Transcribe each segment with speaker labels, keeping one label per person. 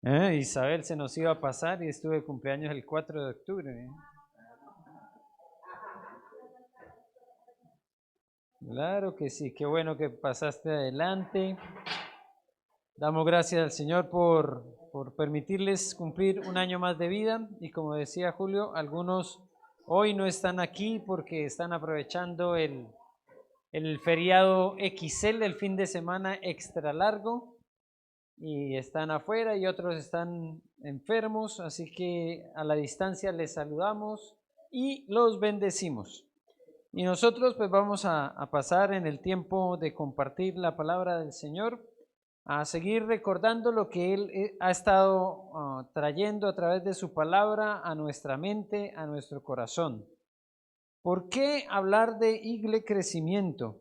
Speaker 1: Isabel se nos iba a pasar y estuve de cumpleaños el 4 de octubre. Claro que sí, qué bueno que pasaste adelante. Damos gracias al Señor por permitirles cumplir un año más de vida y como decía Julio, algunos hoy no están aquí porque están aprovechando el feriado XL, el fin de semana extra largo y están afuera y otros están enfermos, así que a la distancia les saludamos y los bendecimos. Y nosotros pues vamos a pasar en el tiempo de compartir la palabra del Señor, a seguir recordando lo que Él ha estado trayendo a través de su palabra a nuestra mente, a nuestro corazón. ¿Por qué hablar de crecimiento?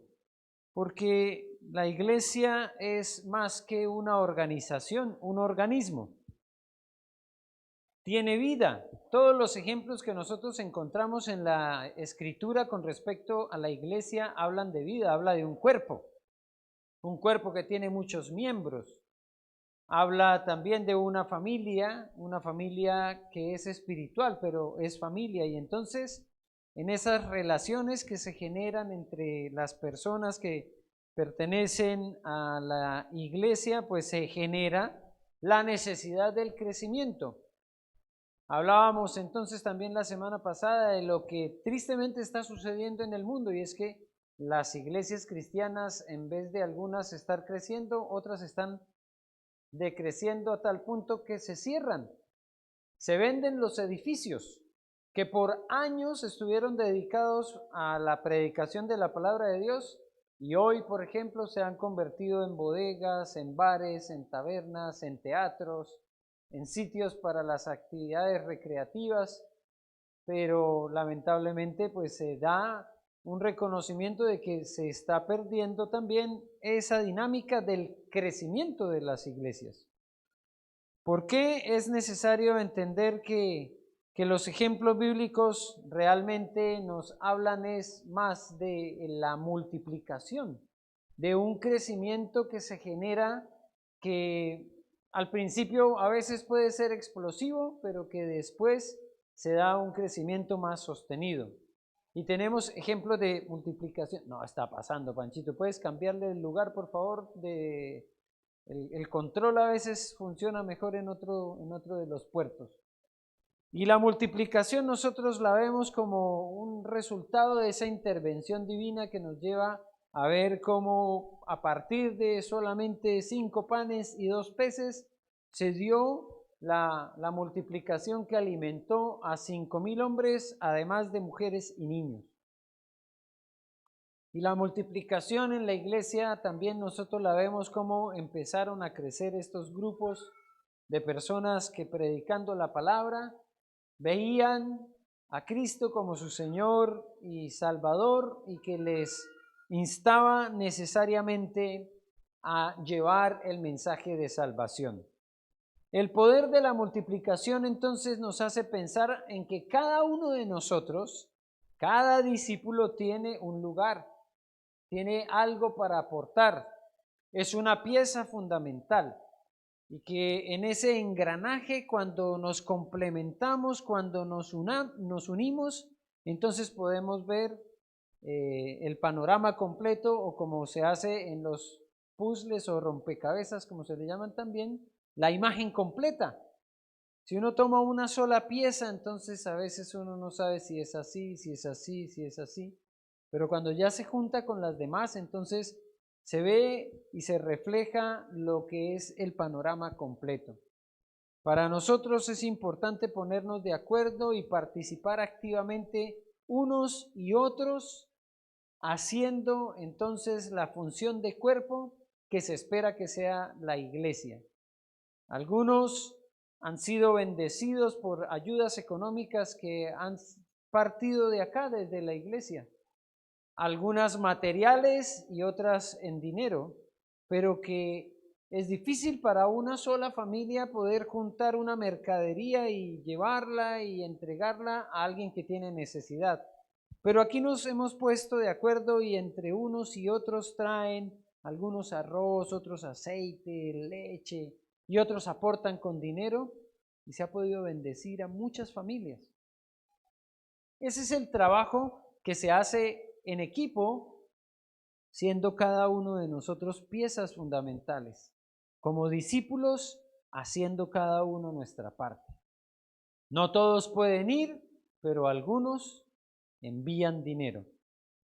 Speaker 1: Porque la iglesia es más que una organización, un organismo. Tiene vida. Todos los ejemplos que nosotros encontramos en la escritura con respecto a la iglesia hablan de vida, habla de un cuerpo que tiene muchos miembros. Habla también de una familia que es espiritual, pero es familia. Y entonces, en esas relaciones que se generan entre las personas que pertenecen a la iglesia, pues se genera la necesidad del crecimiento. Hablábamos entonces también la semana pasada de lo que tristemente está sucediendo en el mundo y es que las iglesias cristianas, en vez de algunas estar creciendo, otras están decreciendo a tal punto que se cierran. Se venden los edificios que por años estuvieron dedicados a la predicación de la palabra de Dios y hoy, por ejemplo, se han convertido en bodegas, en bares, en tabernas, en teatros, en sitios para las actividades recreativas, pero lamentablemente pues se da un reconocimiento de que se está perdiendo también esa dinámica del crecimiento de las iglesias. ¿Por qué es necesario entender que los ejemplos bíblicos realmente nos hablan es más de la multiplicación, de un crecimiento que se genera que al principio a veces puede ser explosivo, pero que después se da un crecimiento más sostenido? Y tenemos ejemplos de multiplicación. No, está pasando, Panchito. ¿Puedes cambiarle el lugar, por favor, el control a veces funciona mejor en otro de los puertos? Y la multiplicación nosotros la vemos como un resultado de esa intervención divina que nos lleva a ver cómo a partir de solamente 5 panes y 2 peces se dio la multiplicación que alimentó a 5,000 hombres, además de mujeres y niños. Y la multiplicación en la iglesia también nosotros la vemos como empezaron a crecer estos grupos de personas que predicando la palabra veían a Cristo como su Señor y Salvador y que les instaba necesariamente a llevar el mensaje de salvación. El poder de la multiplicación entonces nos hace pensar en que cada uno de nosotros, cada discípulo tiene un lugar, tiene algo para aportar, es una pieza fundamental y que en ese engranaje cuando nos complementamos, cuando nos unimos, entonces podemos ver el panorama completo o como se hace en los puzzles o rompecabezas, como se le llaman también, la imagen completa. Si uno toma una sola pieza, entonces a veces uno no sabe si es así, si es así, si es así. Pero cuando ya se junta con las demás, entonces se ve y se refleja lo que es el panorama completo. Para nosotros es importante ponernos de acuerdo y participar activamente unos y otros, haciendo entonces la función de cuerpo que se espera que sea la iglesia. Algunos han sido bendecidos por ayudas económicas que han partido de acá, desde la iglesia, algunas materiales y otras en dinero, pero que es difícil para una sola familia poder juntar una mercadería y llevarla y entregarla a alguien que tiene necesidad. Pero aquí nos hemos puesto de acuerdo y entre unos y otros traen algunos arroz, otros aceite, leche, y otros aportan con dinero y se ha podido bendecir a muchas familias. Ese es el trabajo que se hace en equipo, siendo cada uno de nosotros piezas fundamentales, como discípulos, haciendo cada uno nuestra parte. No todos pueden ir, pero algunos envían dinero.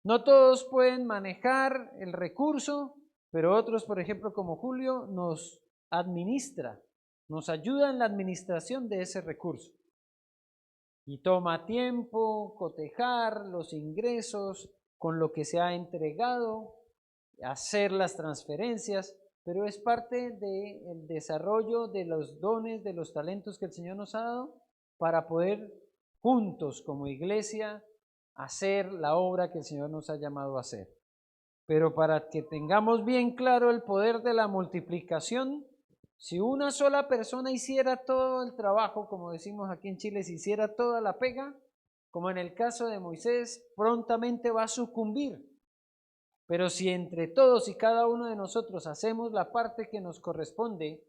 Speaker 1: No todos pueden manejar el recurso, pero otros, por ejemplo, como Julio, nos administra, nos ayuda en la administración de ese recurso. Y toma tiempo cotejar los ingresos con lo que se ha entregado, hacer las transferencias, pero es parte del desarrollo de los dones, de los talentos que el Señor nos ha dado para poder juntos como iglesia hacer la obra que el Señor nos ha llamado a hacer. Pero para que tengamos bien claro el poder de la multiplicación, si una sola persona hiciera todo el trabajo, como decimos aquí en Chile, si hiciera toda la pega, como en el caso de Moisés, prontamente va a sucumbir. Pero si entre todos y cada uno de nosotros hacemos la parte que nos corresponde,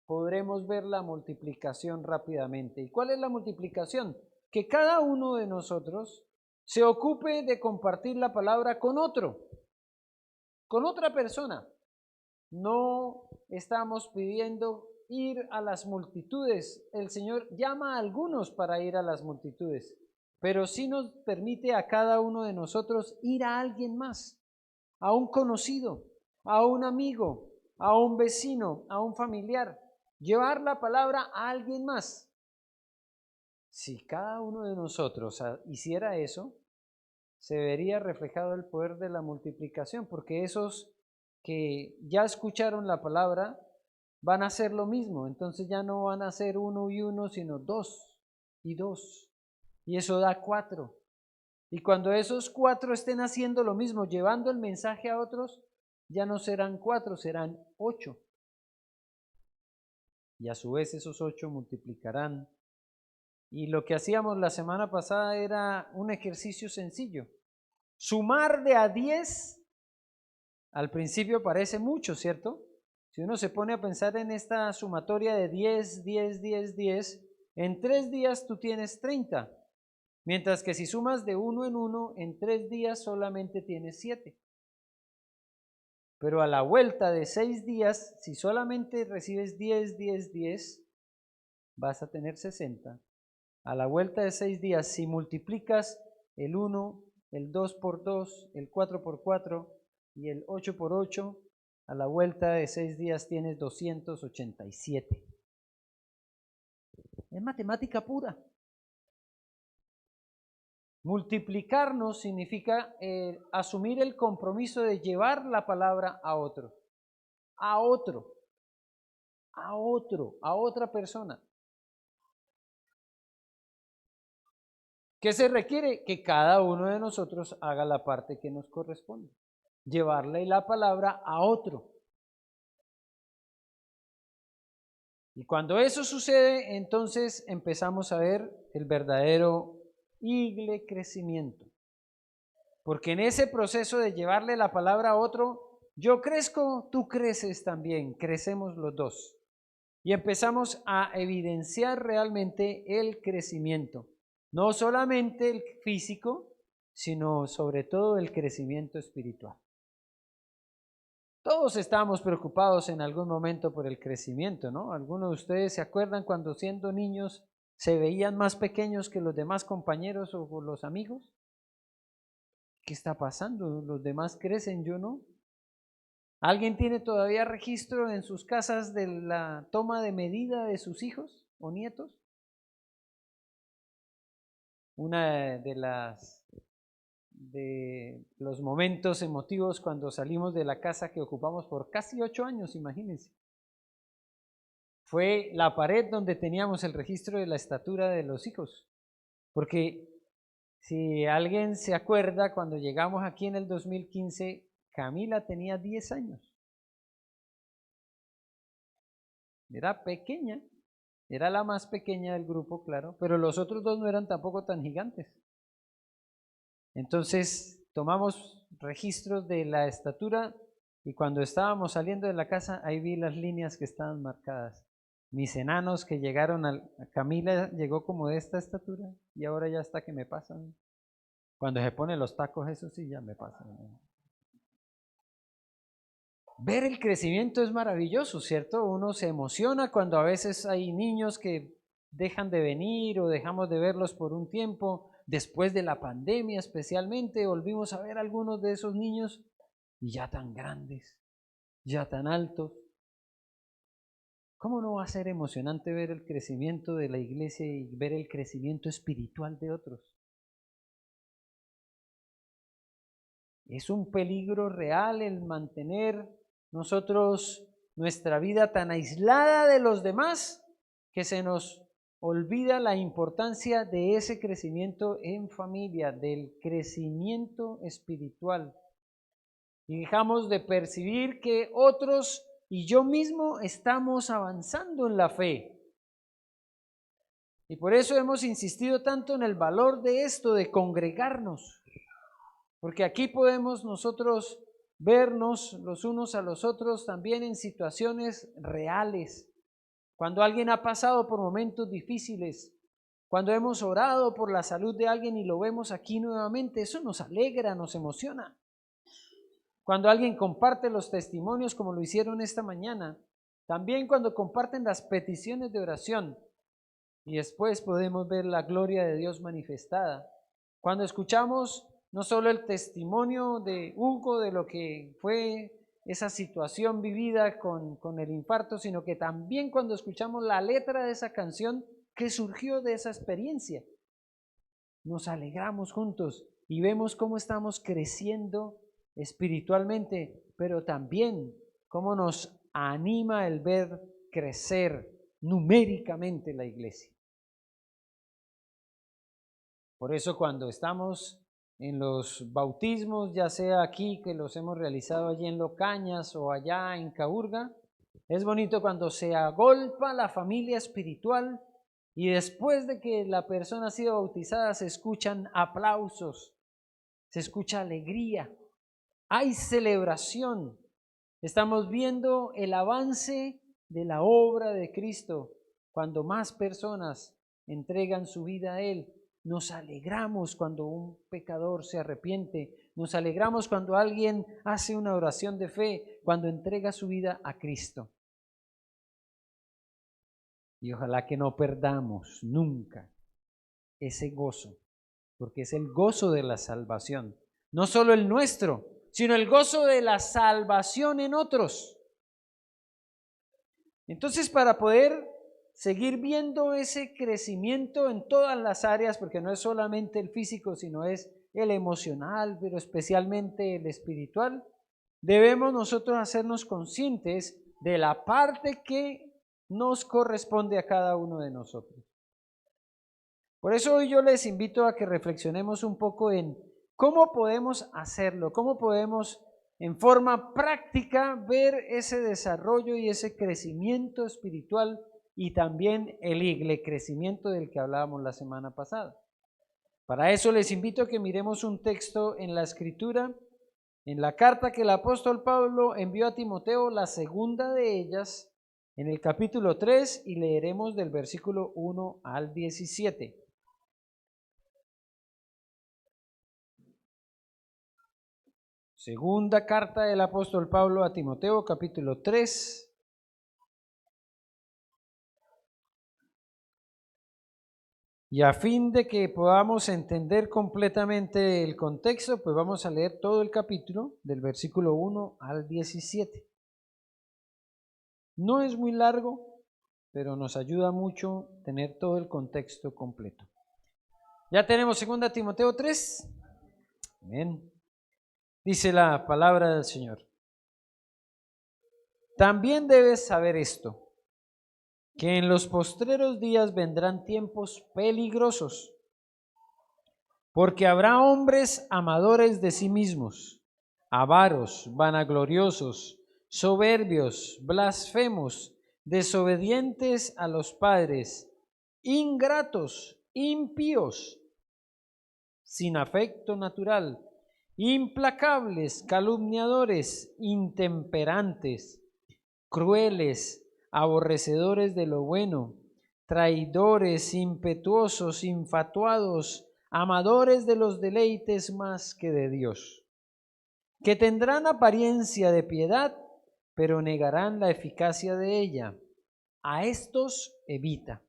Speaker 1: podremos ver la multiplicación rápidamente. ¿Y cuál es la multiplicación? Que cada uno de nosotros se ocupe de compartir la palabra con otro, con otra persona. No estamos pidiendo ir a las multitudes. El Señor llama a algunos para ir a las multitudes, pero sí nos permite a cada uno de nosotros ir a alguien más, a un conocido, a un amigo, a un vecino, a un familiar, llevar la palabra a alguien más. Si cada uno de nosotros hiciera eso, se vería reflejado el poder de la multiplicación, porque esos que ya escucharon la palabra van a hacer lo mismo, entonces ya no van a ser uno y uno, sino dos y dos, y eso da 4. Y cuando esos 4 estén haciendo lo mismo, llevando el mensaje a otros, ya no serán 4, serán 8. Y a su vez esos 8 multiplicarán. Y lo que hacíamos la semana pasada era un ejercicio sencillo. Sumar de a 10, al principio parece mucho, ¿cierto? Si uno se pone a pensar en esta sumatoria de 10, 10, 10, 10, en 3 días tú tienes 30. Mientras que si sumas de 1 en 1, en 3 días solamente tienes 7. Pero a la vuelta de 6 días, si solamente recibes 10, 10, 10, vas a tener 60. A la vuelta de 6 días, si multiplicas el 1, el 2 por 2, el 4 por 4 y el 8 por 8, a la vuelta de 6 días tienes 287. Es matemática pura. Multiplicarnos significa asumir el compromiso de llevar la palabra a otro, a otro, a otro, a otra persona. ¿Qué se requiere? Que cada uno de nosotros haga la parte que nos corresponde, llevarle la palabra a otro. Y cuando eso sucede, entonces empezamos a ver el verdadero crecimiento. Porque en ese proceso de llevarle la palabra a otro, yo crezco, tú creces también, crecemos los dos. Y empezamos a evidenciar realmente el crecimiento. No solamente el físico, sino sobre todo el crecimiento espiritual. Todos estamos preocupados en algún momento por el crecimiento, ¿no? Algunos de ustedes se acuerdan cuando siendo niños se veían más pequeños que los demás compañeros o los amigos. ¿Qué está pasando? Los demás crecen, yo no. ¿Alguien tiene todavía registro en sus casas de la toma de medida de sus hijos o nietos? Una de los momentos emotivos cuando salimos de la casa que ocupamos por casi 8 años, imagínense. Fue la pared donde teníamos el registro de la estatura de los hijos. Porque si alguien se acuerda, cuando llegamos aquí en el 2015, Camila tenía 10 años. Era pequeña, era la más pequeña del grupo, claro, pero los otros 2 no eran tampoco tan gigantes. Entonces tomamos registros de la estatura y cuando estábamos saliendo de la casa, ahí vi las líneas que estaban marcadas. Mis enanos que llegaron, Camila llegó como de esta estatura y ahora ya está que me pasan. Cuando se pone los tacos, eso sí ya me pasan. Ver el crecimiento es maravilloso, ¿cierto? Uno se emociona cuando a veces hay niños que dejan de venir o dejamos de verlos por un tiempo. Después de la pandemia especialmente, volvimos a ver algunos de esos niños y ya tan grandes, ya tan altos. ¿Cómo no va a ser emocionante ver el crecimiento de la iglesia y ver el crecimiento espiritual de otros? Es un peligro real el mantener nosotros nuestra vida tan aislada de los demás que se nos olvida la importancia de ese crecimiento en familia, del crecimiento espiritual. Y dejamos de percibir que otros y yo mismo estamos avanzando en la fe. Y por eso hemos insistido tanto en el valor de esto, de congregarnos. Porque aquí podemos nosotros vernos los unos a los otros también en situaciones reales. Cuando alguien ha pasado por momentos difíciles, cuando hemos orado por la salud de alguien y lo vemos aquí nuevamente, eso nos alegra, nos emociona. Cuando alguien comparte los testimonios como lo hicieron esta mañana, también cuando comparten las peticiones de oración y después podemos ver la gloria de Dios manifestada. Cuando escuchamos no solo el testimonio de Hugo de lo que fue esa situación vivida con el infarto, sino que también cuando escuchamos la letra de esa canción que surgió de esa experiencia, nos alegramos juntos y vemos cómo estamos creciendo espiritualmente, pero también cómo nos anima el ver crecer numéricamente la iglesia. Por eso cuando estamos en los bautismos, ya sea aquí que los hemos realizado allí en Locañas o allá en Caurga, es bonito cuando se agolpa la familia espiritual y después de que la persona ha sido bautizada se escuchan aplausos, se escucha alegría, hay celebración. Estamos viendo el avance de la obra de Cristo cuando más personas entregan su vida a Él. Nos alegramos cuando un pecador se arrepiente, nos alegramos cuando alguien hace una oración de fe, cuando entrega su vida a Cristo. Y ojalá que no perdamos nunca ese gozo, porque es el gozo de la salvación, no solo el nuestro, sino el gozo de la salvación en otros. Entonces, para poder seguir viendo ese crecimiento en todas las áreas, porque no es solamente el físico, sino es el emocional, pero especialmente el espiritual, debemos nosotros hacernos conscientes de la parte que nos corresponde a cada uno de nosotros. Por eso hoy yo les invito a que reflexionemos un poco en cómo podemos hacerlo, cómo podemos en forma práctica ver ese desarrollo y ese crecimiento espiritual y también el crecimiento del que hablábamos la semana pasada. Para eso les invito a que miremos un texto en la Escritura, en la carta que el apóstol Pablo envió a Timoteo, la segunda de ellas, en el capítulo 3, y leeremos del versículo 1 al 17. Segunda carta del apóstol Pablo a Timoteo, capítulo 3. Y a fin de que podamos entender completamente el contexto, pues vamos a leer todo el capítulo del versículo 1 al 17. No es muy largo, pero nos ayuda mucho tener todo el contexto completo. Ya tenemos 2 Timoteo 3. Amén. Dice la palabra del Señor. También debes saber esto, que en los postreros días vendrán tiempos peligrosos, porque habrá hombres amadores de sí mismos, avaros, vanagloriosos, soberbios, blasfemos, desobedientes a los padres, ingratos, impíos, sin afecto natural, implacables, calumniadores, intemperantes, crueles, aborrecedores de lo bueno, traidores, impetuosos, infatuados, amadores de los deleites más que de Dios, que tendrán apariencia de piedad, pero negarán la eficacia de ella. A estos evita.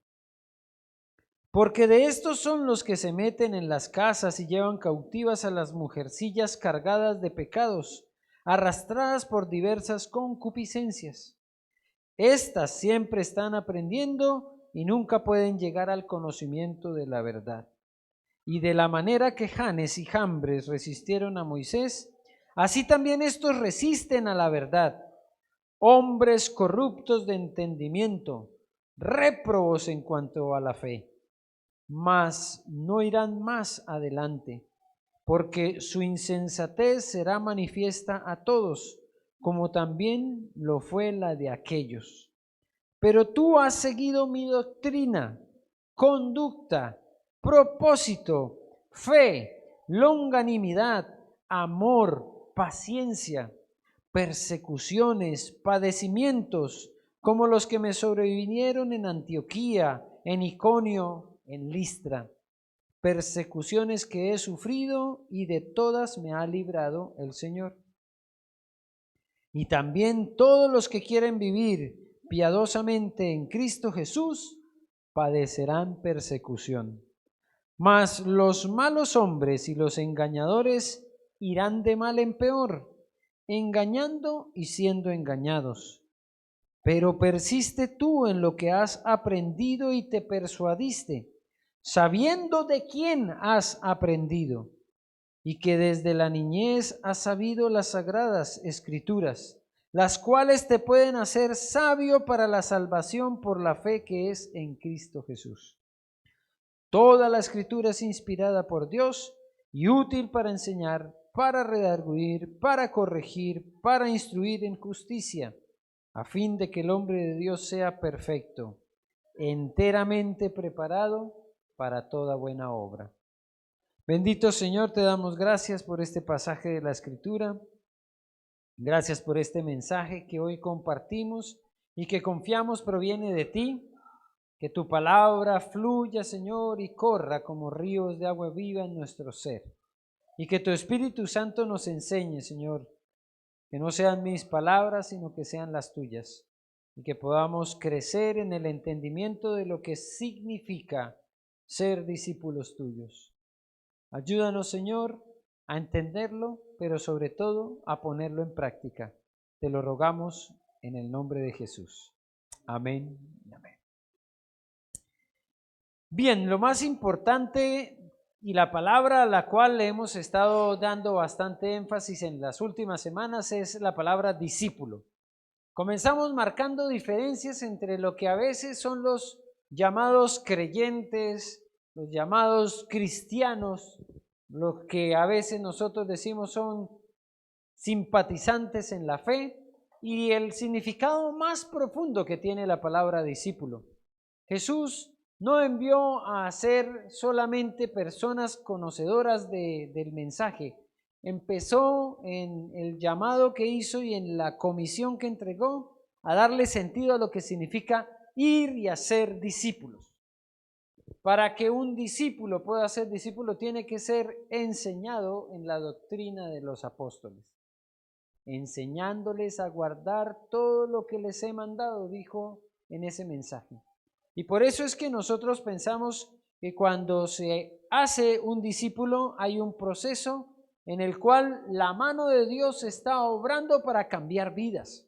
Speaker 1: Porque de estos son los que se meten en las casas y llevan cautivas a las mujercillas cargadas de pecados, arrastradas por diversas concupiscencias. Estas siempre están aprendiendo y nunca pueden llegar al conocimiento de la verdad. Y de la manera que Janes y Jambres resistieron a Moisés, así también estos resisten a la verdad. Hombres corruptos de entendimiento, réprobos en cuanto a la fe, mas no irán más adelante, porque su insensatez será manifiesta a todos, como también lo fue la de aquellos. Pero tú has seguido mi doctrina, conducta, propósito, fe, longanimidad, amor, paciencia, persecuciones, padecimientos, como los que me sobrevinieron en Antioquía, en Iconio, en Listra, persecuciones que he sufrido y de todas me ha librado el Señor. Y también todos los que quieren vivir piadosamente en Cristo Jesús padecerán persecución. Mas los malos hombres y los engañadores irán de mal en peor, engañando y siendo engañados. Pero persiste tú en lo que has aprendido y te persuadiste, sabiendo de quién has aprendido, y que desde la niñez has sabido las sagradas escrituras, las cuales te pueden hacer sabio para la salvación por la fe que es en Cristo Jesús. Toda la escritura es inspirada por Dios y útil para enseñar, para redarguir, para corregir, para instruir en justicia, a fin de que el hombre de Dios sea perfecto, enteramente preparado para toda buena obra. Bendito Señor, te damos gracias por este pasaje de la Escritura. Gracias por este mensaje que hoy compartimos y que confiamos proviene de ti. Que tu palabra fluya, Señor, y corra como ríos de agua viva en nuestro ser. Y que tu Espíritu Santo nos enseñe, Señor, que no sean mis palabras, sino que sean las tuyas. Y que podamos crecer en el entendimiento de lo que significa ser discípulos tuyos. Ayúdanos, Señor, a entenderlo, pero sobre todo a ponerlo en práctica. Te lo rogamos en el nombre de Jesús. Amén. Amén. Bien, lo más importante y la palabra a la cual le hemos estado dando bastante énfasis en las últimas semanas es la palabra discípulo. Comenzamos marcando diferencias entre lo que a veces son los llamados creyentes, los llamados cristianos, los que a veces nosotros decimos son simpatizantes en la fe, y el significado más profundo que tiene la palabra discípulo. Jesús no envió a ser solamente personas conocedoras del mensaje. Empezó en el llamado que hizo y en la comisión que entregó a darle sentido a lo que significa ir y hacer discípulos. Para que un discípulo pueda ser discípulo tiene que ser enseñado en la doctrina de los apóstoles, enseñándoles a guardar todo lo que les he mandado, dijo en ese mensaje. Y por eso es que nosotros pensamos que cuando se hace un discípulo hay un proceso en el cual la mano de Dios está obrando para cambiar vidas.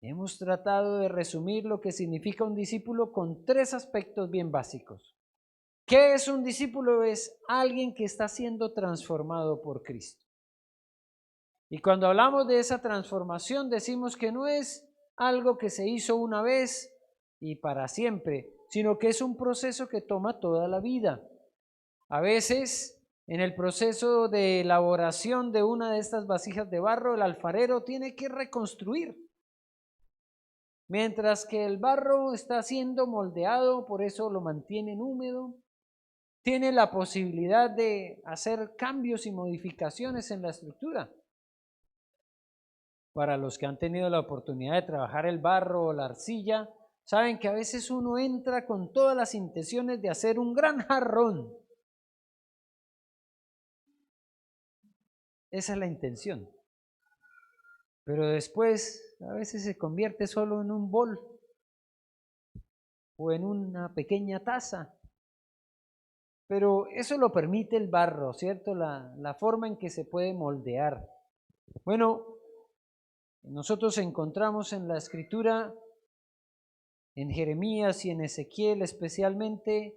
Speaker 1: Hemos tratado de resumir lo que significa un discípulo con 3 aspectos bien básicos. ¿Qué es un discípulo? Es alguien que está siendo transformado por Cristo. Y cuando hablamos de esa transformación decimos que no es algo que se hizo una vez y para siempre, sino que es un proceso que toma toda la vida. A veces, en el proceso de elaboración de una de estas vasijas de barro, el alfarero tiene que reconstruir. Mientras que el barro está siendo moldeado, por eso lo mantienen húmedo, tiene la posibilidad de hacer cambios y modificaciones en la estructura. para los que han tenido la oportunidad de trabajar el barro o la arcilla, saben que a veces uno entra con todas las intenciones de hacer un gran jarrón. Esa es la intención. Pero después a veces se convierte solo en un bol o en una pequeña taza. Pero eso lo permite el barro, ¿cierto? La forma en que se puede moldear. Bueno, nosotros encontramos en la Escritura, en Jeremías y en Ezequiel especialmente,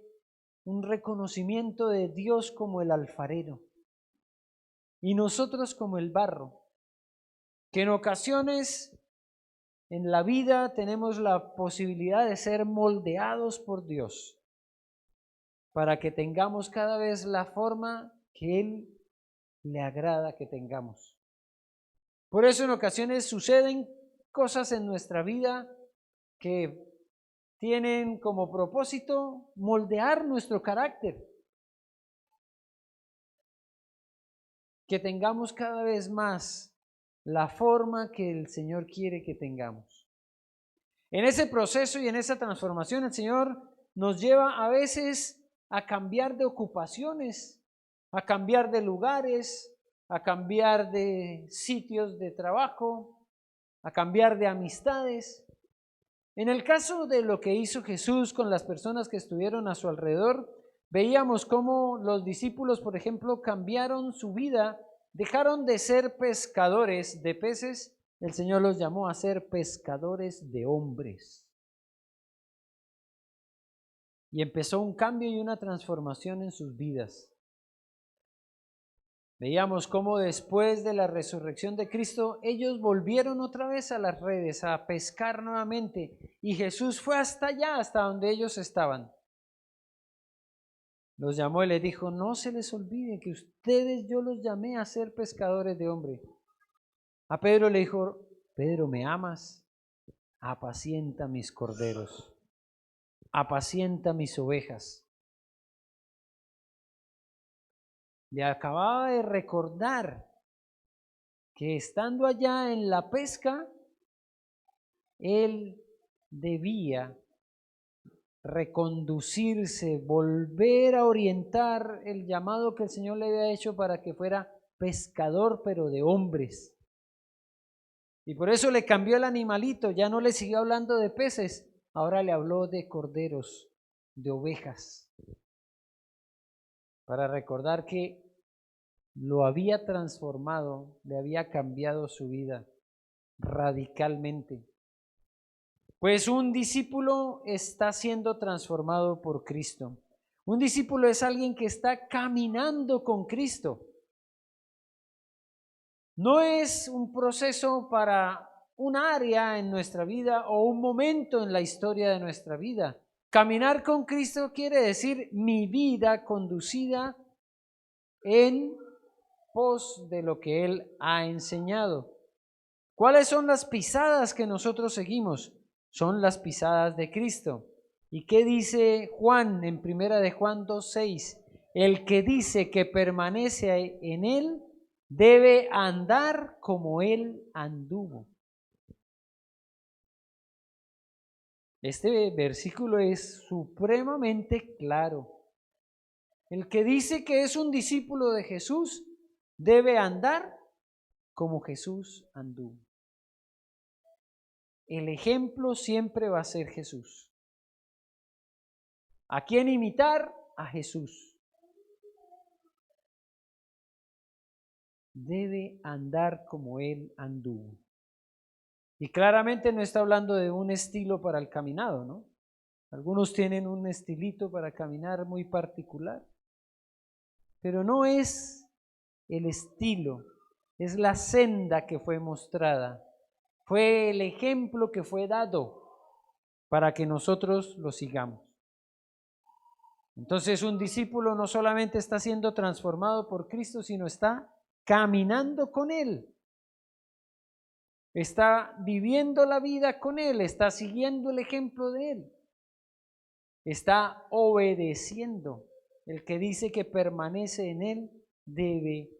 Speaker 1: un reconocimiento de Dios como el alfarero y nosotros como el barro, que en ocasiones en la vida tenemos la posibilidad de ser moldeados por Dios para que tengamos cada vez la forma que Él le agrada que tengamos. Por eso en ocasiones suceden cosas en nuestra vida que tienen como propósito moldear nuestro carácter, que tengamos cada vez más la forma que el Señor quiere que tengamos. En ese proceso y en esa transformación el Señor nos lleva a veces a cambiar de ocupaciones, a cambiar de lugares, a cambiar de sitios de trabajo, a cambiar de amistades. En el caso de lo que hizo Jesús con las personas que estuvieron a su alrededor, veíamos cómo los discípulos, por ejemplo, cambiaron su vida, dejaron de ser pescadores de peces, el Señor los llamó a ser pescadores de hombres. Y empezó un cambio y una transformación en sus vidas. Veíamos cómo después de la resurrección de Cristo, ellos volvieron otra vez a las redes, a pescar nuevamente, y Jesús fue hasta allá, hasta donde ellos estaban. Los llamó y les dijo: no se les olvide que ustedes yo los llamé a ser pescadores de hombre. A Pedro le dijo: Pedro, ¿me amas? Apacienta mis corderos, apacienta mis ovejas. Le acababa de recordar que estando allá en la pesca, él debía reconducirse, volver a orientar el llamado que el Señor le había hecho para que fuera pescador, pero de hombres. Y por eso le cambió el animalito, ya no le siguió hablando de peces, ahora le habló de corderos, de ovejas, para recordar que lo había transformado, le había cambiado su vida radicalmente. Pues un discípulo está siendo transformado por Cristo. Un discípulo es alguien que está caminando con Cristo. No es un proceso para un área en nuestra vida o un momento en la historia de nuestra vida. Caminar con Cristo quiere decir mi vida conducida en pos de lo que Él ha enseñado. ¿Cuáles son las pisadas que nosotros seguimos? Son las pisadas de Cristo. ¿Y qué dice Juan en 1 de Juan 2:6? El que dice que permanece en Él debe andar como Él anduvo. Este versículo es supremamente claro. El que dice que es un discípulo de Jesús debe andar como Jesús anduvo. El ejemplo siempre va a ser Jesús. ¿A quién imitar? A Jesús. Debe andar como Él anduvo. Y claramente no está hablando de un estilo para el caminado, ¿no? Algunos tienen un estilito para caminar muy particular, pero no es el estilo, es la senda que fue mostrada, fue el ejemplo que fue dado para que nosotros lo sigamos. Entonces un discípulo no solamente está siendo transformado por Cristo, sino está caminando con Él. Está viviendo la vida con Él, está siguiendo el ejemplo de Él. Está obedeciendo. El que dice que permanece en Él debe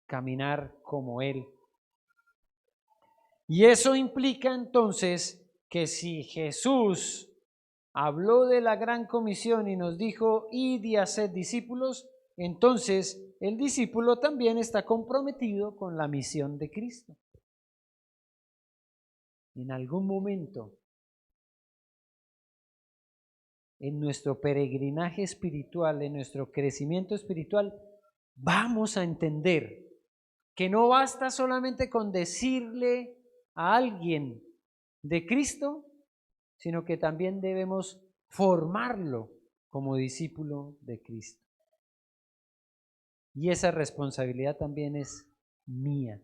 Speaker 1: caminar como Él. Y eso implica entonces que si Jesús habló de la gran comisión y nos dijo, id y haced discípulos, entonces el discípulo también está comprometido con la misión de Cristo. En algún momento, en nuestro peregrinaje espiritual, en nuestro crecimiento espiritual, vamos a entender que no basta solamente con decirle a alguien de Cristo, sino que también debemos formarlo como discípulo de Cristo. Y esa responsabilidad también es mía.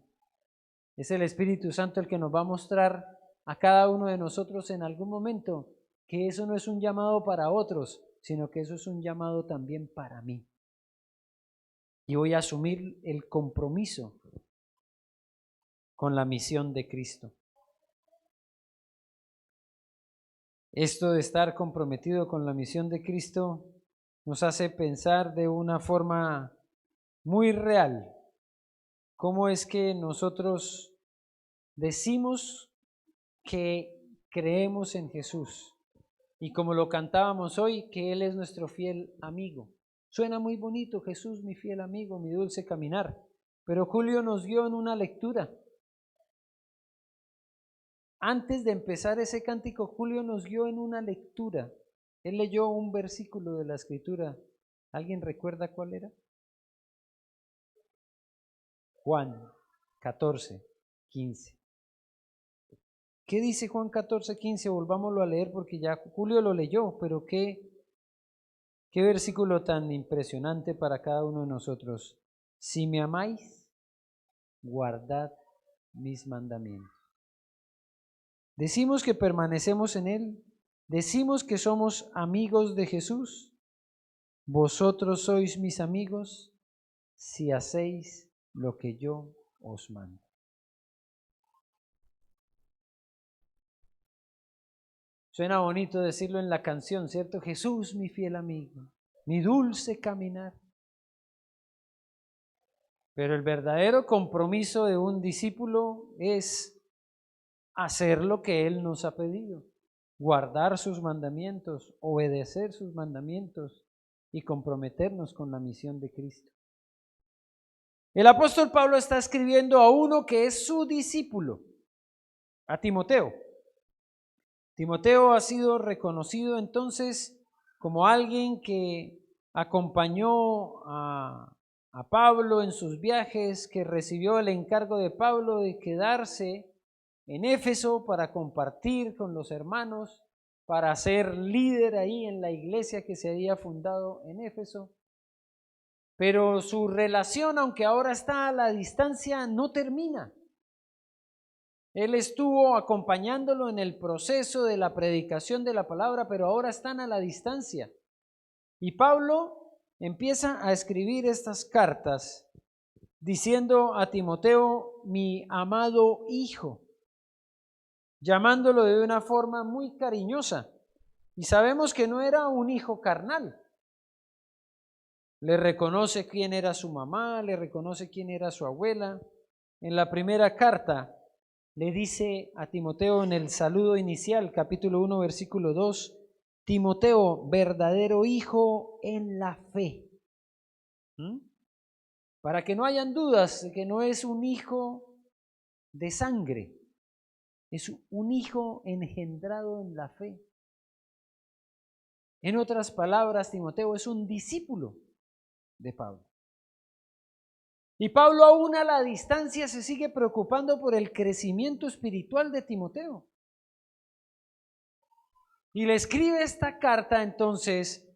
Speaker 1: Es el Espíritu Santo el que nos va a mostrar a cada uno de nosotros en algún momento que eso no es un llamado para otros, sino que eso es un llamado también para mí. Y voy a asumir el compromiso con la misión de Cristo. Esto de estar comprometido con la misión de Cristo nos hace pensar de una forma muy real cómo es que nosotros decimos que creemos en Jesús y como lo cantábamos hoy, que Él es nuestro fiel amigo. Suena muy bonito, Jesús, mi fiel amigo, mi dulce caminar, pero Julio nos dio en una lectura. Antes de empezar ese cántico, Julio nos guió en una lectura. Él leyó un versículo de la Escritura. ¿Alguien recuerda cuál era? Juan 14:15. ¿Qué dice Juan 14:15? Volvámoslo a leer porque ya Julio lo leyó, pero qué versículo tan impresionante para cada uno de nosotros. Si me amáis, guardad mis mandamientos. Decimos que permanecemos en Él, decimos que somos amigos de Jesús. Vosotros sois mis amigos si hacéis lo que yo os mando. Suena bonito decirlo en la canción, ¿cierto? Jesús, mi fiel amigo, mi dulce caminar. Pero el verdadero compromiso de un discípulo es hacer lo que Él nos ha pedido, guardar sus mandamientos, obedecer sus mandamientos y comprometernos con la misión de Cristo. El apóstol Pablo está escribiendo a uno que es su discípulo, a Timoteo. Timoteo ha sido reconocido entonces como alguien que acompañó a Pablo en sus viajes, que recibió el encargo de Pablo de quedarse en Éfeso para compartir con los hermanos, para ser líder ahí en la iglesia que se había fundado en Éfeso. Pero su relación, aunque ahora está a la distancia, no termina. Él estuvo acompañándolo en el proceso de la predicación de la palabra, pero ahora están a la distancia. Y Pablo empieza a escribir estas cartas diciendo a Timoteo, mi amado hijo, llamándolo de una forma muy cariñosa. Y sabemos que no era un hijo carnal. Le reconoce quién era su mamá, le reconoce quién era su abuela. En la primera carta le dice a Timoteo en el saludo inicial, capítulo 1, versículo 2, Timoteo, verdadero hijo en la fe. Para que no hayan dudas de que no es un hijo de sangre, es un hijo engendrado en la fe. En otras palabras, Timoteo es un discípulo de Pablo. Y Pablo aún a la distancia se sigue preocupando por el crecimiento espiritual de Timoteo. Y le escribe esta carta entonces,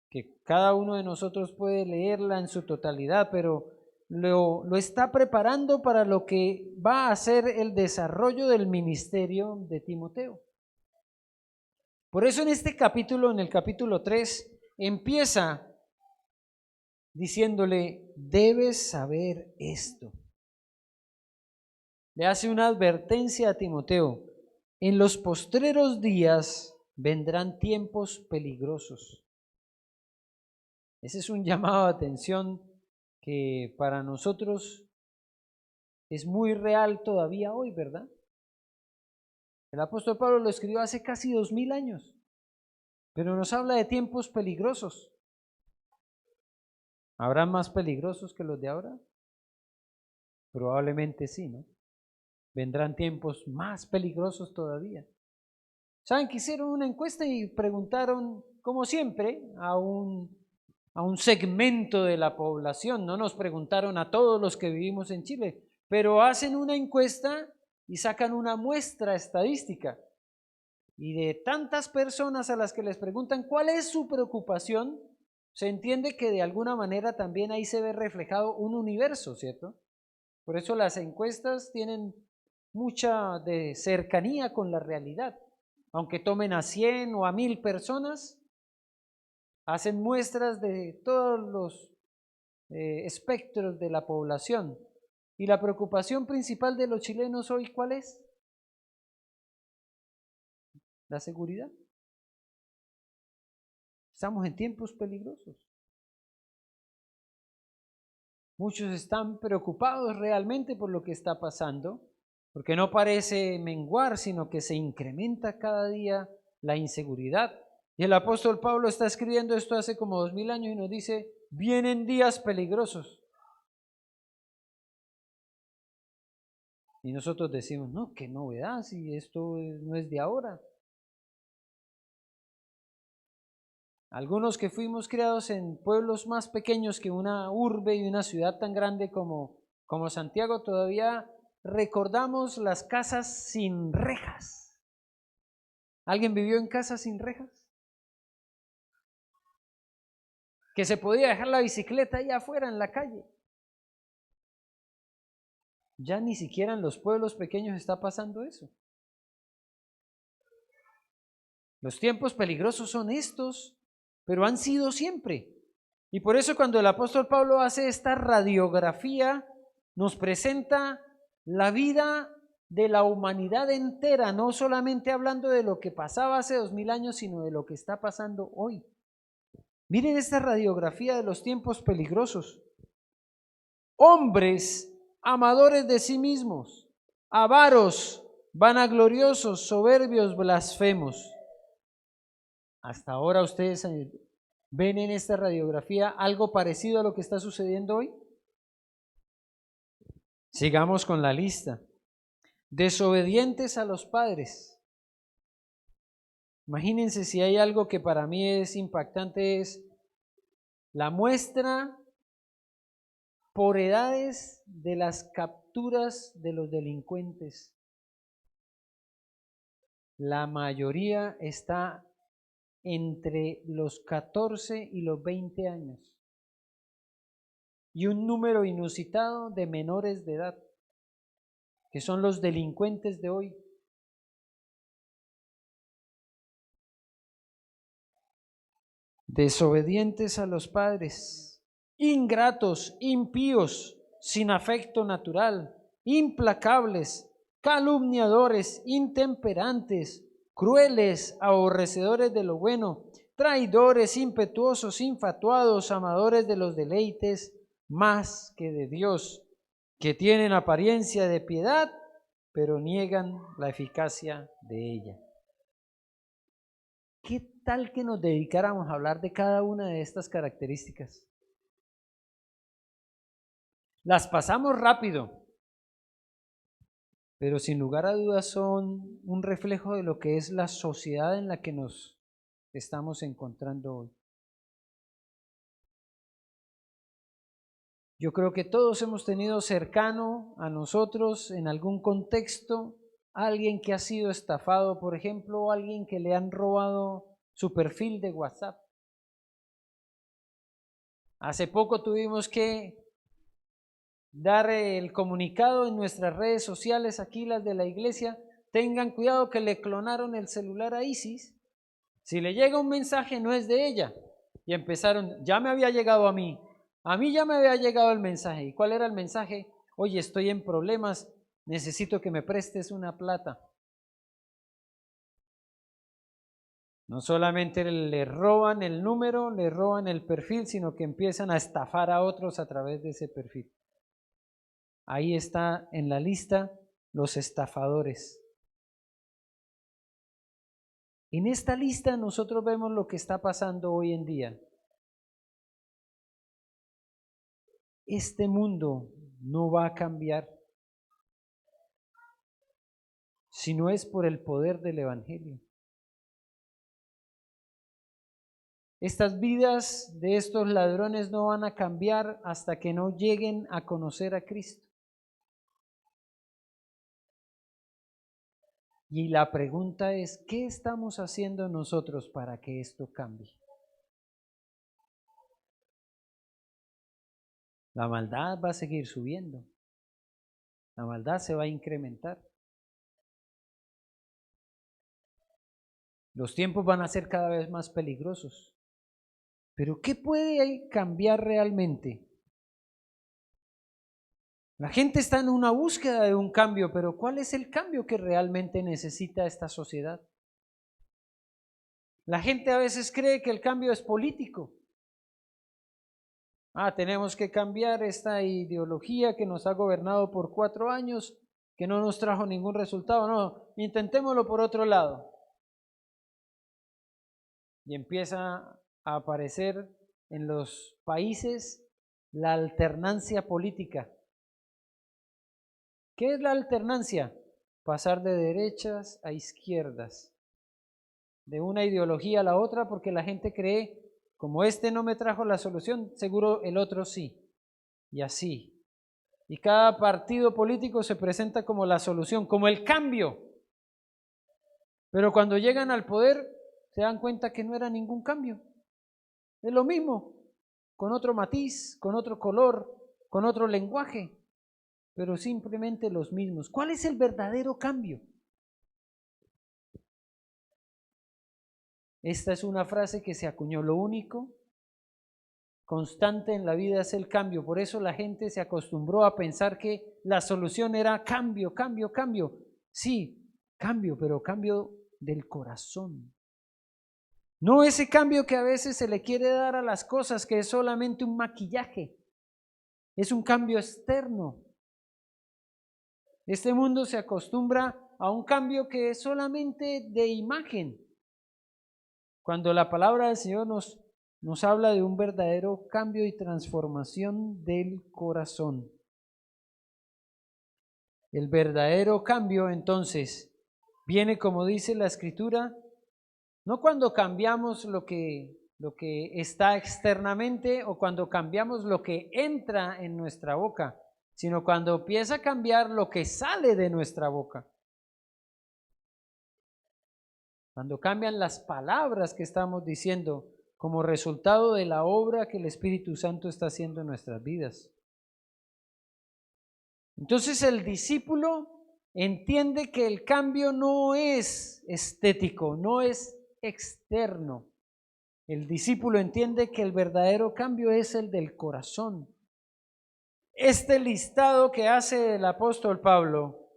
Speaker 1: que cada uno de nosotros puede leerla en su totalidad, pero lo está preparando para lo que va a ser el desarrollo del ministerio de Timoteo. Por eso en este capítulo, en el capítulo 3, empieza diciéndole, debes saber esto. Le hace una advertencia a Timoteo. En los postreros días vendrán tiempos peligrosos. Ese es un llamado de atención que para nosotros es muy real todavía hoy, ¿verdad? El apóstol Pablo lo escribió hace casi 2000 años, pero nos habla de tiempos peligrosos. ¿Habrán más peligrosos que los de ahora? Probablemente sí, ¿no? Vendrán tiempos más peligrosos todavía. ¿Saben que hicieron una encuesta y preguntaron, como siempre, a un segmento de la población? No nos preguntaron a todos los que vivimos en Chile, pero hacen una encuesta y sacan una muestra estadística. Y de tantas personas a las que les preguntan cuál es su preocupación, se entiende que de alguna manera también ahí se ve reflejado un universo, ¿cierto? Por eso las encuestas tienen mucha de cercanía con la realidad. Aunque tomen a 100 o a 1000 personas, hacen muestras de todos los espectros de la población. ¿Y la preocupación principal de los chilenos hoy cuál es? La seguridad. Estamos en tiempos peligrosos. Muchos están preocupados realmente por lo que está pasando, porque no parece menguar, sino que se incrementa cada día la inseguridad. Y el apóstol Pablo está escribiendo esto hace como 2000 años y nos dice, vienen días peligrosos. Y nosotros decimos, no, qué novedad, si esto no es de ahora. Algunos que fuimos criados en pueblos más pequeños que una urbe y una ciudad tan grande como Santiago, todavía recordamos las casas sin rejas. ¿Alguien vivió en casas sin rejas? Que se podía dejar la bicicleta ahí afuera en la calle. Ya ni siquiera en los pueblos pequeños está pasando eso. Los tiempos peligrosos son estos, pero han sido siempre. Y por eso cuando el apóstol Pablo hace esta radiografía, nos presenta la vida de la humanidad entera, no solamente hablando de lo que pasaba hace 2000 años, sino de lo que está pasando hoy. Miren esta radiografía de los tiempos peligrosos. Hombres amadores de sí mismos, avaros, vanagloriosos, soberbios, blasfemos. Hasta ahora ustedes ven en esta radiografía algo parecido a lo que está sucediendo hoy. Sigamos con la lista. Desobedientes a los padres. Imagínense si hay algo que para mí es impactante, es la muestra por edades de las capturas de los delincuentes. La mayoría está entre los 14 y los 20 años. Y un número inusitado de menores de edad, que son los delincuentes de hoy. Desobedientes a los padres, ingratos, impíos, sin afecto natural, implacables, calumniadores, intemperantes, crueles, aborrecedores de lo bueno, traidores, impetuosos, infatuados, amadores de los deleites más que de Dios, que tienen apariencia de piedad, pero niegan la eficacia de ella. ¿Qué tal que nos dedicáramos a hablar de cada una de estas características? Las pasamos rápido, pero sin lugar a dudas son un reflejo de lo que es la sociedad en la que nos estamos encontrando hoy. Yo creo que todos hemos tenido cercano a nosotros en algún contexto a alguien que ha sido estafado, por ejemplo, o alguien que le han robado su perfil de WhatsApp. Hace poco tuvimos que dar el comunicado en nuestras redes sociales, aquí las de la iglesia, tengan cuidado que le clonaron el celular a Isis. Si le llega un mensaje no es de ella. Y empezaron, ya me había llegado a mí ya me había llegado el mensaje. ¿Y cuál era el mensaje? Oye, estoy en problemas, necesito que me prestes una plata. No solamente le roban el número, le roban el perfil, sino que empiezan a estafar a otros a través de ese perfil. Ahí está en la lista los estafadores. En esta lista nosotros vemos lo que está pasando hoy en día. Este mundo no va a cambiar si no es por el poder del Evangelio. Estas vidas de estos ladrones no van a cambiar hasta que no lleguen a conocer a Cristo. Y la pregunta es, ¿qué estamos haciendo nosotros para que esto cambie? La maldad va a seguir subiendo. La maldad se va a incrementar. Los tiempos van a ser cada vez más peligrosos. Pero ¿qué puede cambiar realmente? La gente está en una búsqueda de un cambio, pero ¿cuál es el cambio que realmente necesita esta sociedad? La gente a veces cree que el cambio es político. Tenemos que cambiar esta ideología que nos ha gobernado por 4 años, que no nos trajo ningún resultado. No, intentémoslo por otro lado. Y empieza a aparecer en los países la alternancia política. ¿Qué es la alternancia? Pasar de derechas a izquierdas, de una ideología a la otra, porque la gente cree, como este no me trajo la solución, seguro el otro sí. Y así. Y cada partido político se presenta como la solución, como el cambio. Pero cuando llegan al poder, se dan cuenta que no era ningún cambio. Es lo mismo, con otro matiz, con otro color, con otro lenguaje, pero simplemente los mismos. ¿Cuál es el verdadero cambio? Esta es una frase que se acuñó. Lo único constante en la vida es el cambio. Por eso la gente se acostumbró a pensar que la solución era cambio, cambio, cambio. Sí, cambio, pero cambio del corazón. No ese cambio que a veces se le quiere dar a las cosas, que es solamente un maquillaje. Es un cambio externo. Este mundo se acostumbra a un cambio que es solamente de imagen. Cuando la palabra del Señor nos habla de un verdadero cambio y transformación del corazón. El verdadero cambio, entonces, viene, como dice la Escritura, no cuando cambiamos lo que está externamente o cuando cambiamos lo que entra en nuestra boca, sino cuando empieza a cambiar lo que sale de nuestra boca. Cuando cambian las palabras que estamos diciendo como resultado de la obra que el Espíritu Santo está haciendo en nuestras vidas. Entonces el discípulo entiende que el cambio no es estético, no es externo. El discípulo entiende que el verdadero cambio es el del corazón. Este listado que hace el apóstol Pablo,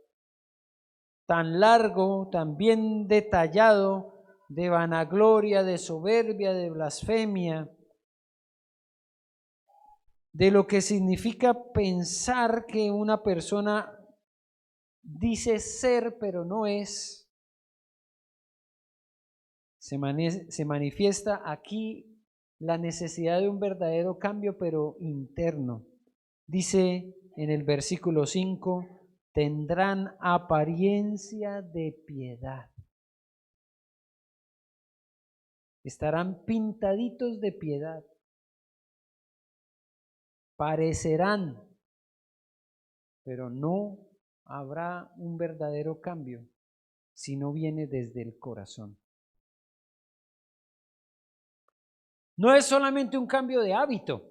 Speaker 1: tan largo, tan bien detallado, de vanagloria, de soberbia, de blasfemia, de lo que significa pensar que una persona dice ser pero no es, se manifiesta aquí la necesidad de un verdadero cambio pero interno. Dice en el versículo 5, tendrán apariencia de piedad. Estarán pintaditos de piedad. Parecerán, pero no habrá un verdadero cambio si no viene desde el corazón. No es solamente un cambio de hábito,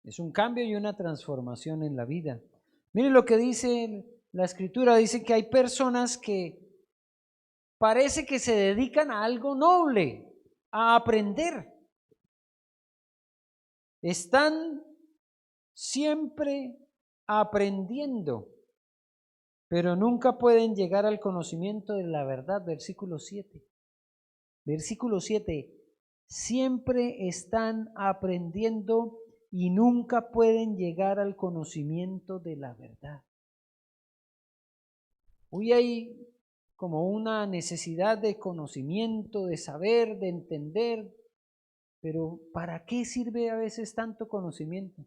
Speaker 1: es un cambio y una transformación en la vida. Miren lo que dice la Escritura, dice que hay personas que parece que se dedican a algo noble, a aprender. Están siempre aprendiendo, pero nunca pueden llegar al conocimiento de la verdad. Versículo 7. Versículo 7. Siempre están aprendiendo y nunca pueden llegar al conocimiento de la verdad. Hoy hay como una necesidad de conocimiento, de saber, de entender, pero ¿para qué sirve a veces tanto conocimiento?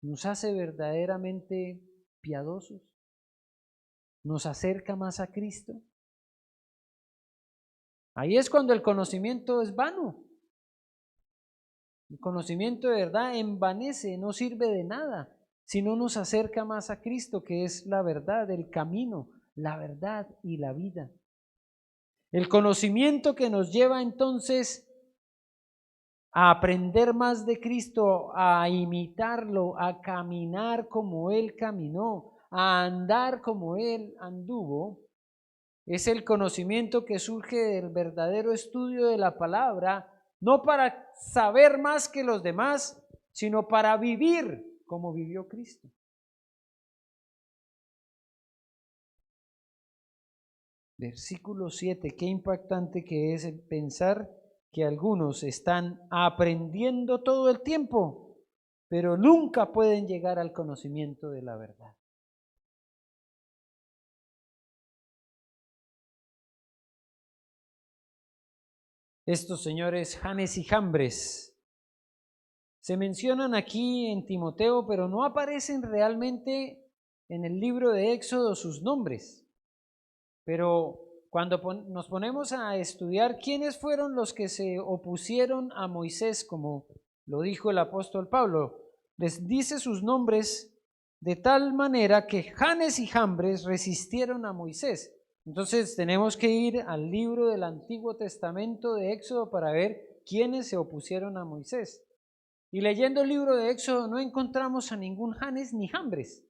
Speaker 1: ¿Nos hace verdaderamente piadosos? ¿Nos acerca más a Cristo? Ahí es cuando el conocimiento es vano. El conocimiento de verdad envanece, no sirve de nada, si no nos acerca más a Cristo, que es la verdad, el camino, la verdad y la vida. El conocimiento que nos lleva entonces a aprender más de Cristo, a imitarlo, a caminar como Él caminó, a andar como Él anduvo, es el conocimiento que surge del verdadero estudio de la palabra, no para saber más que los demás, sino para vivir como vivió Cristo. Versículo 7, qué impactante que es el pensar que algunos están aprendiendo todo el tiempo, pero nunca pueden llegar al conocimiento de la verdad. Estos señores Janes y Jambres se mencionan aquí en Timoteo, pero no aparecen realmente en el libro de Éxodo sus nombres. Pero cuando nos ponemos a estudiar quiénes fueron los que se opusieron a Moisés, como lo dijo el apóstol Pablo, les dice sus nombres de tal manera que Janes y Jambres resistieron a Moisés. Entonces tenemos que ir al libro del Antiguo Testamento de Éxodo para ver quiénes se opusieron a Moisés. Y leyendo el libro de Éxodo no encontramos a ningún Janes ni Jambres.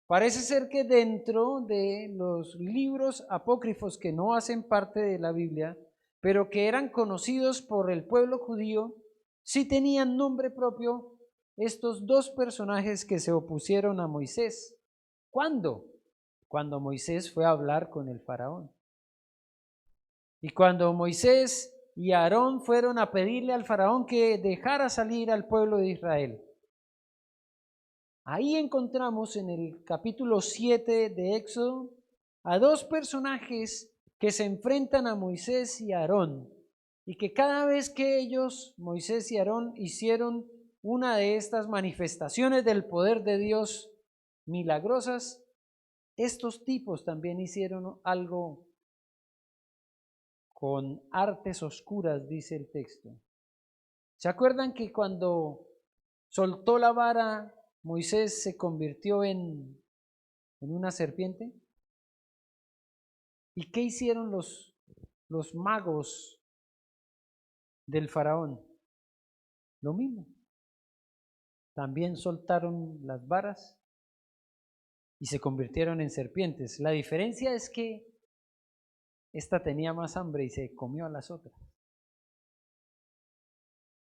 Speaker 1: Parece ser que dentro de los libros apócrifos que no hacen parte de la Biblia, pero que eran conocidos por el pueblo judío, sí tenían nombre propio estos dos personajes que se opusieron a Moisés. ¿Cuándo? Cuando Moisés fue a hablar con el faraón. Y cuando Moisés y Aarón fueron a pedirle al faraón que dejara salir al pueblo de Israel. Ahí encontramos en el capítulo 7 de Éxodo a dos personajes que se enfrentan a Moisés y Aarón y que cada vez que ellos, Moisés y Aarón, hicieron una de estas manifestaciones del poder de Dios milagrosas, estos tipos también hicieron algo con artes oscuras, dice el texto. ¿Se acuerdan que cuando soltó la vara, Moisés se convirtió en una serpiente? ¿Y qué hicieron los magos del faraón? Lo mismo. También soltaron las varas y se convirtieron en serpientes. La diferencia es que esta tenía más hambre y se comió a las otras.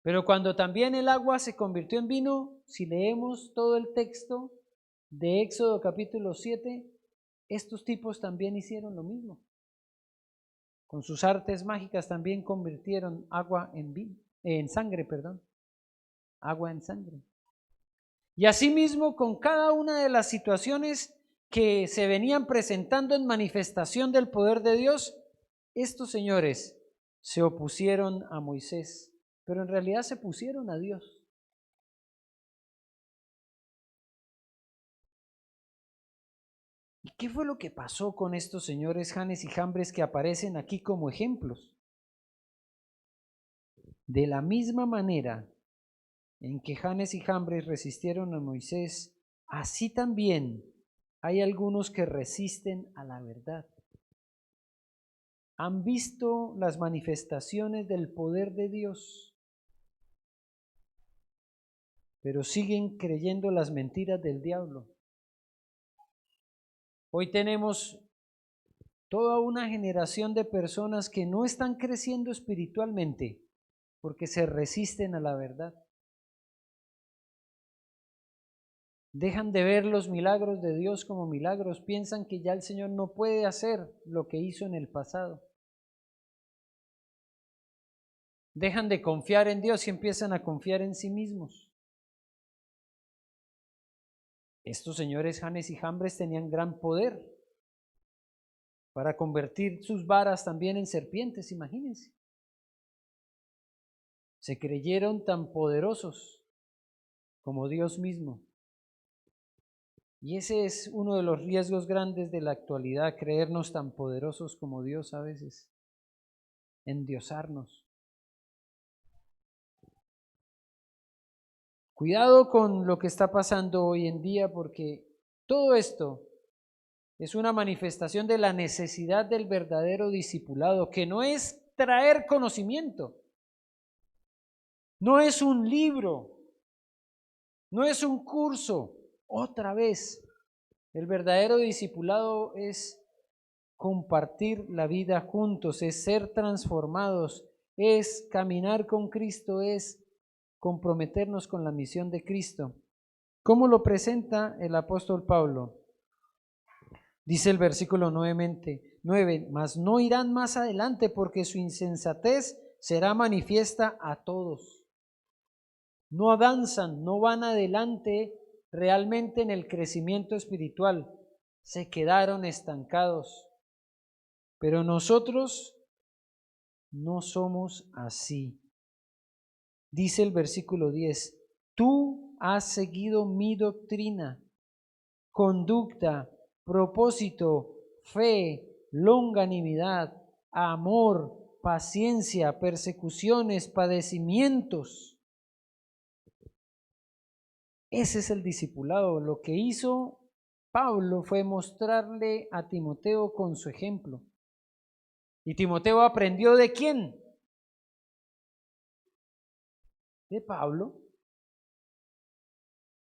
Speaker 1: Pero cuando también el agua se convirtió en vino, si leemos todo el texto de Éxodo capítulo 7, estos tipos también hicieron lo mismo. Con sus artes mágicas también convirtieron agua en sangre, agua en sangre. Y asimismo, con cada una de las situaciones que se venían presentando en manifestación del poder de Dios, estos señores se opusieron a Moisés, pero en realidad se pusieron a Dios. ¿Y qué fue lo que pasó con estos señores Janes y Jambres que aparecen aquí como ejemplos? De la misma manera en que Janes y Jambres resistieron a Moisés, así también hay algunos que resisten a la verdad. Han visto las manifestaciones del poder de Dios, pero siguen creyendo las mentiras del diablo. Hoy tenemos toda una generación de personas que no están creciendo espiritualmente porque se resisten a la verdad. Dejan de ver los milagros de Dios como milagros, piensan que ya el Señor no puede hacer lo que hizo en el pasado. Dejan de confiar en Dios y empiezan a confiar en sí mismos. Estos señores Janes y Jambres tenían gran poder, para convertir sus varas también en serpientes, imagínense. Se creyeron tan poderosos como Dios mismo. Y ese es uno de los riesgos grandes de la actualidad, creernos tan poderosos como Dios a veces, endiosarnos. Cuidado con lo que está pasando hoy en día, porque todo esto es una manifestación de la necesidad del verdadero discipulado, que no es traer conocimiento, no es un libro, no es un curso. Otra vez, el verdadero discipulado es compartir la vida juntos, es ser transformados, es caminar con Cristo, es comprometernos con la misión de Cristo. ¿Cómo lo presenta el apóstol Pablo? Dice el versículo 9, mas no irán más adelante porque su insensatez será manifiesta a todos. No avanzan, no van adelante realmente en el crecimiento espiritual, se quedaron estancados. Pero nosotros no somos así. Dice el versículo 10, tú has seguido mi doctrina, conducta, propósito, fe, longanimidad, amor, paciencia, persecuciones, padecimientos. Ese es el discipulado. Lo que hizo Pablo fue mostrarle a Timoteo con su ejemplo. ¿Y Timoteo aprendió de quién? De Pablo.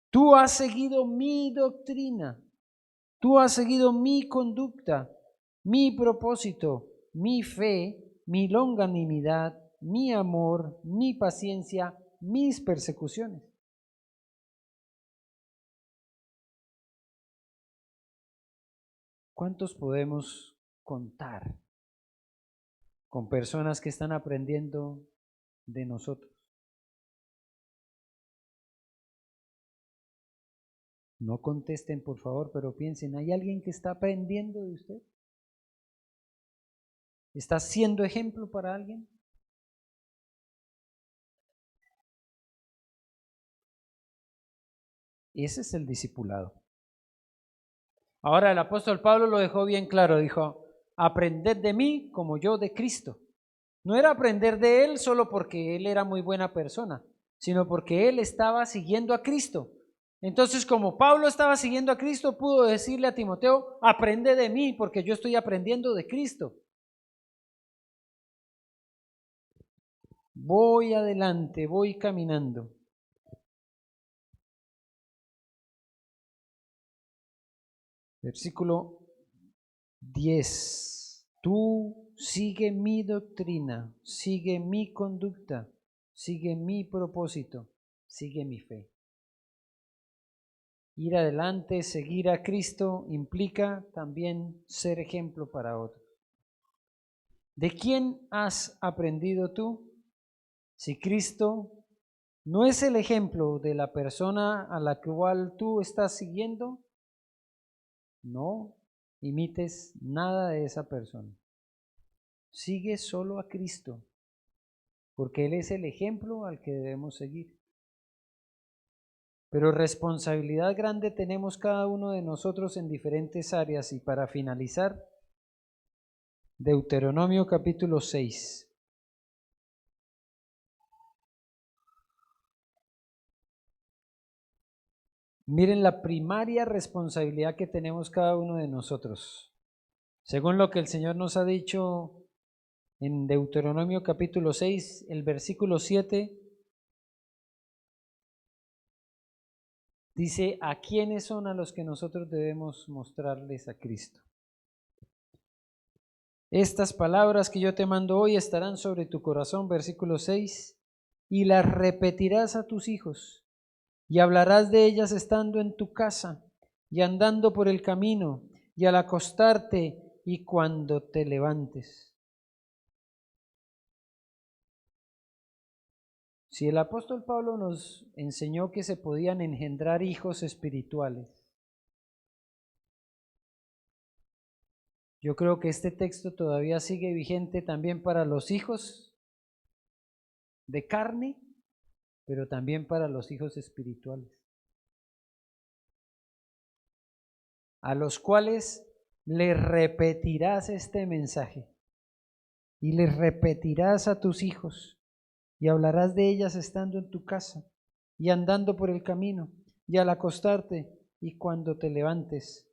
Speaker 1: Tú has seguido mi doctrina, tú has seguido mi conducta, mi propósito, mi fe, mi longanimidad, mi amor, mi paciencia, mis persecuciones. ¿Cuántos podemos contar con personas que están aprendiendo de nosotros? No contesten, por favor, pero piensen, ¿hay alguien que está aprendiendo de usted? ¿Está siendo ejemplo para alguien? Ese es el discipulado. Ahora el apóstol Pablo lo dejó bien claro, dijo, aprended de mí como yo de Cristo. No era aprender de él solo porque él era muy buena persona, sino porque él estaba siguiendo a Cristo. Entonces, como Pablo estaba siguiendo a Cristo, pudo decirle a Timoteo, aprende de mí porque yo estoy aprendiendo de Cristo. Voy adelante, voy caminando. Versículo 10. Tú sigue mi doctrina, sigue mi conducta, sigue mi propósito, sigue mi fe. Ir adelante, seguir a Cristo, implica también ser ejemplo para otros. ¿De quién has aprendido tú? Si Cristo no es el ejemplo de la persona a la cual tú estás siguiendo, no imites nada de esa persona. Sigue solo a Cristo, porque Él es el ejemplo al que debemos seguir. Pero responsabilidad grande tenemos cada uno de nosotros en diferentes áreas. Y para finalizar, Deuteronomio capítulo 6. Miren la primaria responsabilidad que tenemos cada uno de nosotros. Según lo que el Señor nos ha dicho en Deuteronomio capítulo 6, el versículo 7, dice, ¿a quiénes son a los que nosotros debemos mostrarles a Cristo? Estas palabras que yo te mando hoy estarán sobre tu corazón, versículo 6, y las repetirás a tus hijos, y hablarás de ellas estando en tu casa, y andando por el camino, y al acostarte, y cuando te levantes. Si el apóstol Pablo nos enseñó que se podían engendrar hijos espirituales, Yo creo que este texto todavía sigue vigente también para los hijos de carne, pero también para los hijos espirituales, a los cuales les repetirás este mensaje y les repetirás a tus hijos y hablarás de ellas estando en tu casa y andando por el camino y al acostarte y cuando te levantes.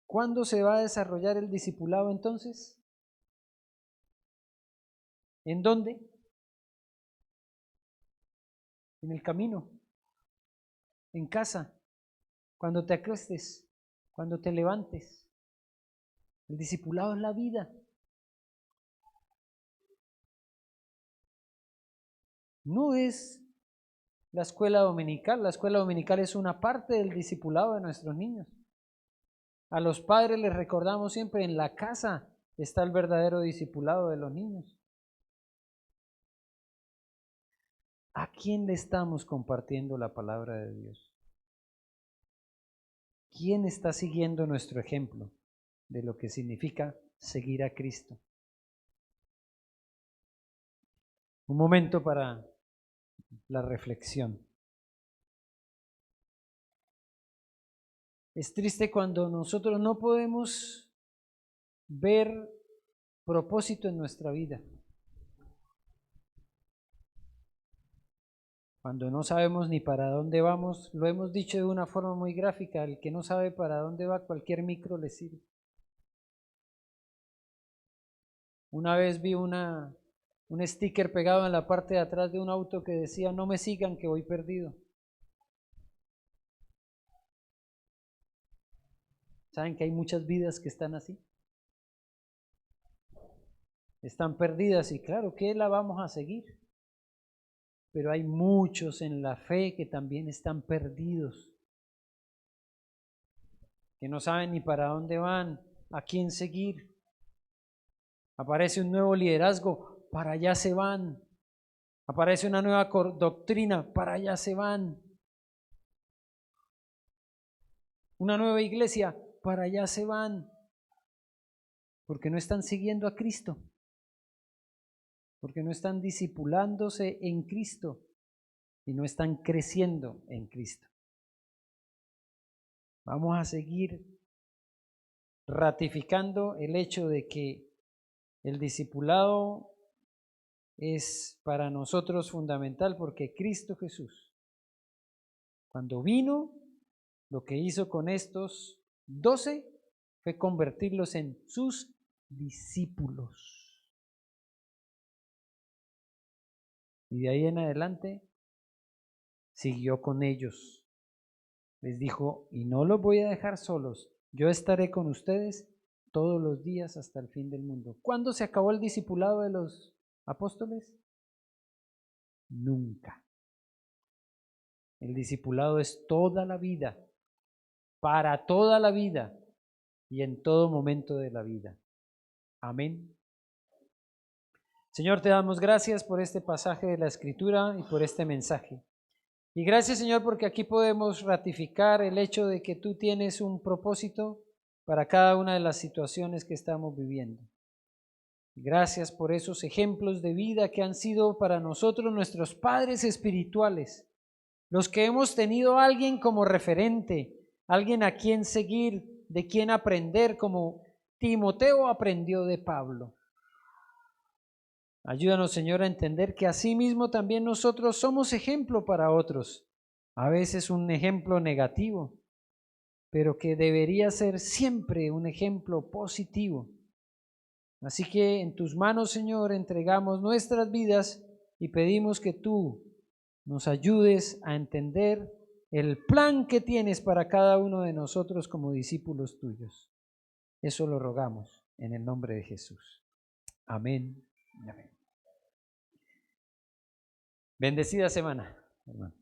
Speaker 1: ¿Cuándo se va a desarrollar el discipulado entonces? ¿En dónde? En el camino, en casa, cuando te acuestes, cuando te levantes. El discipulado es la vida. No es la escuela dominical. La escuela dominical es una parte del discipulado de nuestros niños. A los padres les recordamos siempre, en la casa está el verdadero discipulado de los niños. ¿A quién le estamos compartiendo la palabra de Dios? ¿Quién está siguiendo nuestro ejemplo de lo que significa seguir a Cristo? Un momento para la reflexión. Es triste cuando nosotros no podemos ver propósito en nuestra vida. Cuando no sabemos ni para dónde vamos, lo hemos dicho de una forma muy gráfica, el que no sabe para dónde va, cualquier micro le sirve. Una vez vi un sticker pegado en la parte de atrás de un auto que decía: no me sigan que voy perdido. ¿Saben que hay muchas vidas que están así? Están perdidas y claro que la vamos a seguir. Pero hay muchos en la fe que también están perdidos, que no saben ni para dónde van, a quién seguir. Aparece un nuevo liderazgo, para allá se van. Aparece una nueva doctrina, para allá se van. Una nueva iglesia, para allá se van. Porque no están siguiendo a Cristo. Porque no están discipulándose en Cristo y no están creciendo en Cristo. Vamos a seguir ratificando el hecho de que el discipulado es para nosotros fundamental, porque Cristo Jesús, cuando vino, lo que hizo con estos 12 fue convertirlos en sus discípulos. Y de ahí en adelante siguió con ellos. Les dijo: y no los voy a dejar solos, yo estaré con ustedes todos los días hasta el fin del mundo. ¿Cuándo se acabó el discipulado de los apóstoles? Nunca. El discipulado es toda la vida, para toda la vida y en todo momento de la vida. Amén. Señor, te damos gracias por este pasaje de la Escritura y por este mensaje. Y gracias, Señor, porque aquí podemos ratificar el hecho de que tú tienes un propósito para cada una de las situaciones que estamos viviendo. Gracias por esos ejemplos de vida que han sido para nosotros nuestros padres espirituales, los que hemos tenido a alguien como referente, alguien a quien seguir, de quien aprender, como Timoteo aprendió de Pablo. Ayúdanos, Señor, a entender que asimismo también nosotros somos ejemplo para otros, a veces un ejemplo negativo, pero que debería ser siempre un ejemplo positivo. Así que en tus manos, Señor, entregamos nuestras vidas y pedimos que tú nos ayudes a entender el plan que tienes para cada uno de nosotros como discípulos tuyos. Eso lo rogamos en el nombre de Jesús. Amén. Amén. Bendecida semana, hermano.